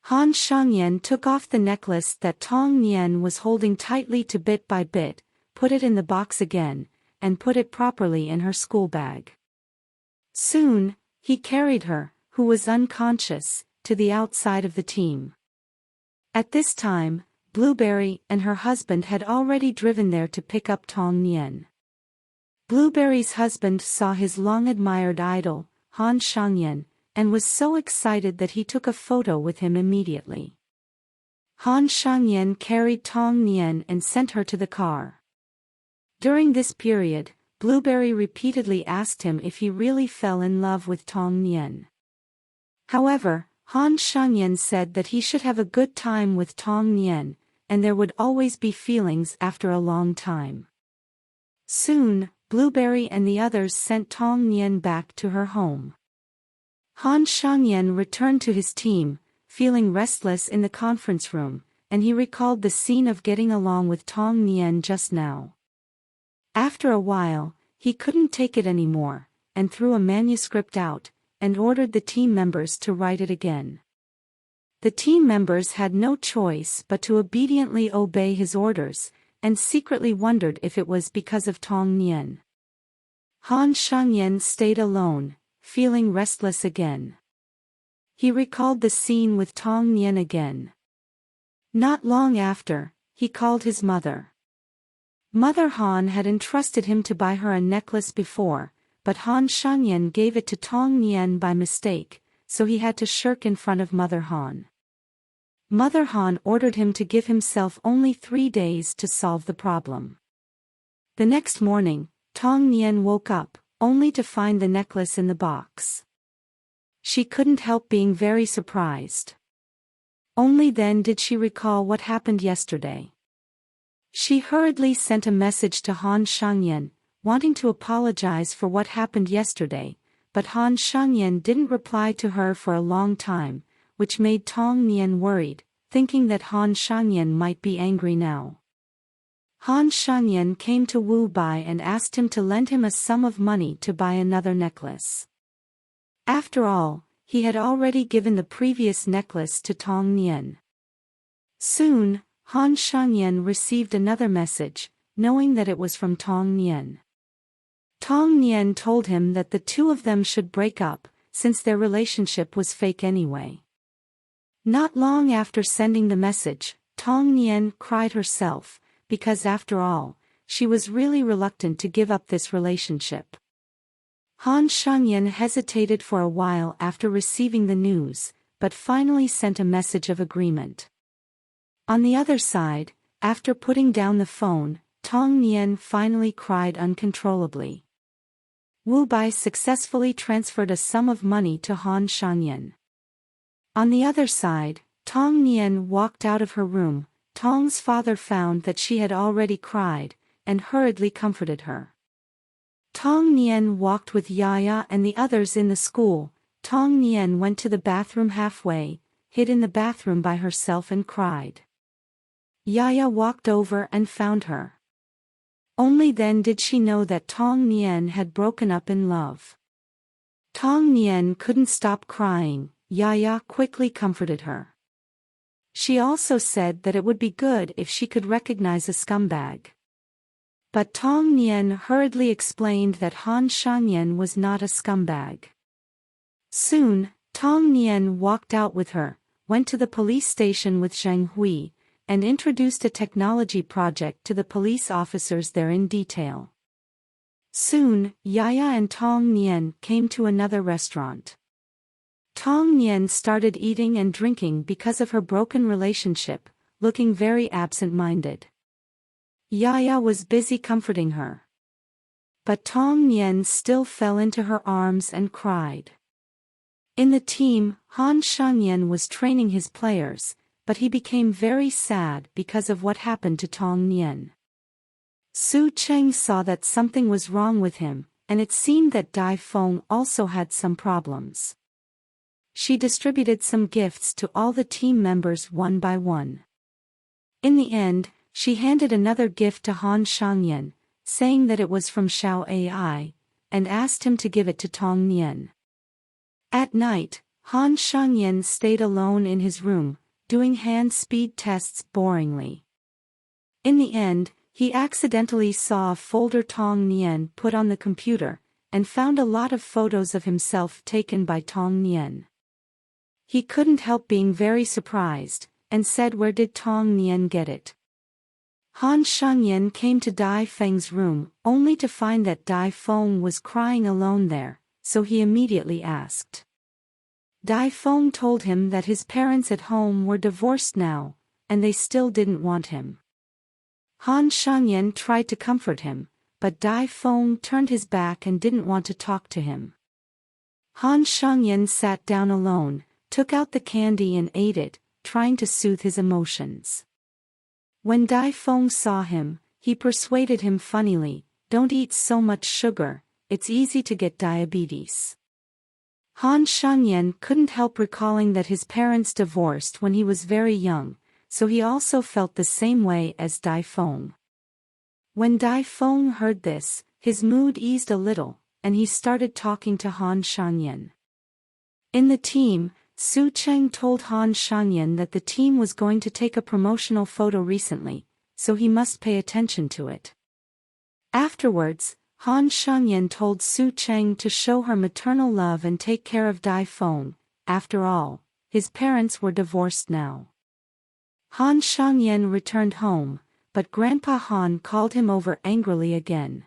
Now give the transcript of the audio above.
Han Shangyan took off the necklace that Tong Nian was holding tightly to bit by bit, put it in the box again, and put it properly in her school bag. Soon, he carried her, who was unconscious, to the outside of the team. At this time, Blueberry and her husband had already driven there to pick up Tong Nian. Blueberry's husband saw his long-admired idol, Han Shangyan, and was so excited that he took a photo with him immediately. Han Shangyan carried Tong Nian and sent her to the car. During this period, Blueberry repeatedly asked him if he really fell in love with Tong Nian. However, Han Shangyan said that he should have a good time with Tong Nian, and there would always be feelings after a long time. Soon, Blueberry and the others sent Tong Nian back to her home. Han Shangyan returned to his team, feeling restless in the conference room, and he recalled the scene of getting along with Tong Nian just now. After a while, he couldn't take it anymore, and threw a manuscript out, and ordered the team members to write it again. The team members had no choice but to obediently obey his orders, and secretly wondered if it was because of Tong Nian. Han Shangyan stayed alone, feeling restless again. He recalled the scene with Tong Nian again. Not long after, he called his mother. Mother Han had entrusted him to buy her a necklace before, but Han Shangyan gave it to Tong Nian by mistake, so he had to shirk in front of Mother Han. Mother Han ordered him to give himself only 3 days to solve the problem. The next morning, Tong Nian woke up, only to find the necklace in the box. She couldn't help being very surprised. Only then did she recall what happened yesterday. She hurriedly sent a message to Han Shangyan, wanting to apologize for what happened yesterday, but Han Shangyan didn't reply to her for a long time, which made Tong Nian worried, thinking that Han Shangyan might be angry now. Han Shangyan came to Wu Bai and asked him to lend him a sum of money to buy another necklace. After all, he had already given the previous necklace to Tong Nian. Soon, Han Shangyan received another message, knowing that it was from Tong Nian. Tong Nian told him that the two of them should break up, since their relationship was fake anyway. Not long after sending the message, Tong Nian cried herself, because after all, she was really reluctant to give up this relationship. Han Shangyan hesitated for a while after receiving the news, but finally sent a message of agreement. On the other side, after putting down the phone, Tong Nian finally cried uncontrollably. Wu Bai successfully transferred a sum of money to Han Shangyan. On the other side, Tong Nian walked out of her room. Tong's father found that she had already cried, and hurriedly comforted her. Tong Nian walked with Yaya and the others in the school. Tong Nian went to the bathroom halfway, hid in the bathroom by herself and cried. Yaya walked over and found her. Only then did she know that Tong Nian had broken up in love. Tong Nian couldn't stop crying. Yaya quickly comforted her. She also said that it would be good if she could recognize a scumbag. But Tong Nian hurriedly explained that Han Shangyan was not a scumbag. Soon, Tong Nian walked out with her, went to the police station with Zhang Hui, and introduced a technology project to the police officers there in detail. Soon, Yaya and Tong Nian came to another restaurant. Tong Nian started eating and drinking because of her broken relationship, looking very absent-minded. Yaya was busy comforting her. But Tong Nian still fell into her arms and cried. In the team, Han Shangyan was training his players, but he became very sad because of what happened to Tong Nian. Su Cheng saw that something was wrong with him, and it seemed that Dai Feng also had some problems. She distributed some gifts to all the team members one by one. In the end, she handed another gift to Han Shangyan, saying that it was from Xiao Ai, and asked him to give it to Tong Nian. At night, Han Shangyan stayed alone in his room, doing hand speed tests boringly. In the end, he accidentally saw a folder Tong Nian put on the computer, and found a lot of photos of himself taken by Tong Nian. He couldn't help being very surprised, and said, "Where did Tong Nian get it?" Han Shangyan came to Dai Feng's room, only to find that Dai Feng was crying alone there, so he immediately asked. Dai Feng told him that his parents at home were divorced now, and they still didn't want him. Han Shangyan tried to comfort him, but Dai Feng turned his back and didn't want to talk to him. Han Shangyan sat down alone, took out the candy and ate it, trying to soothe his emotions. When Dai Feng saw him, he persuaded him funnily, "Don't eat so much sugar, it's easy to get diabetes." Han Shangyan couldn't help recalling that his parents divorced when he was very young, so he also felt the same way as Dai Feng. When Dai Feng heard this, his mood eased a little, and he started talking to Han Shangyan. In the team, Su Cheng told Han Shangyan that the team was going to take a promotional photo recently, so he must pay attention to it. Afterwards, Han Shangyan told Su Cheng to show her maternal love and take care of Dai Feng. After all, his parents were divorced now. Han Shangyan returned home, but Grandpa Han called him over angrily again.